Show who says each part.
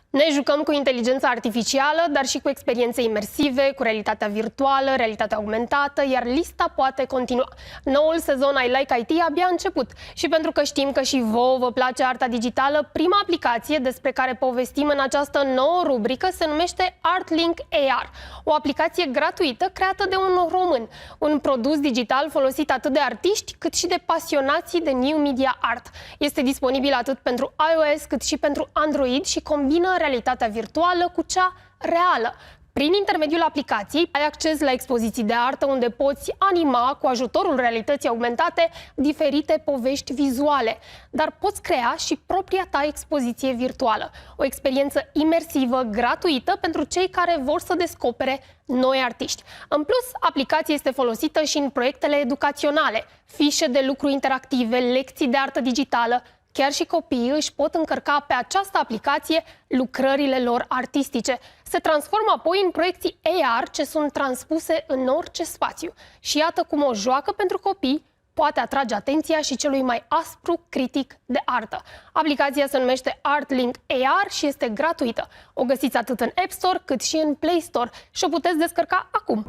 Speaker 1: Ne jucăm cu inteligența artificială, dar și cu experiențe imersive, cu realitatea virtuală, realitatea augmentată, iar lista poate continua. Noul sezon I Like IT abia a început și pentru că știm că și vouă vă place arta digitală, prima aplicație despre care povestim în această nouă rubrică se numește ArtLink AR, o aplicație gratuită creată de un român, un produs digital folosit atât de artiști cât și de pasionații de New Media Art. Este disponibil atât pentru iOS cât și pentru Android și combină realitatea virtuală cu cea reală. Prin intermediul aplicației ai acces la expoziții de artă unde poți anima cu ajutorul realității augmentate diferite povești vizuale, dar poți crea și propria ta expoziție virtuală. O experiență imersivă, gratuită pentru cei care vor să descopere noi artiști. În plus, aplicația este folosită și în proiectele educaționale, fișe de lucru interactive, lecții de artă digitală. Chiar și copiii își pot încărca pe această aplicație lucrările lor artistice. Se transformă apoi în proiecții AR ce sunt transpuse în orice spațiu. Și iată cum o joacă pentru copii poate atrage atenția și celui mai aspru critic de artă. Aplicația se numește ArtLink AR și este gratuită. O găsiți atât în App Store cât și în Play Store și o puteți descărca acum.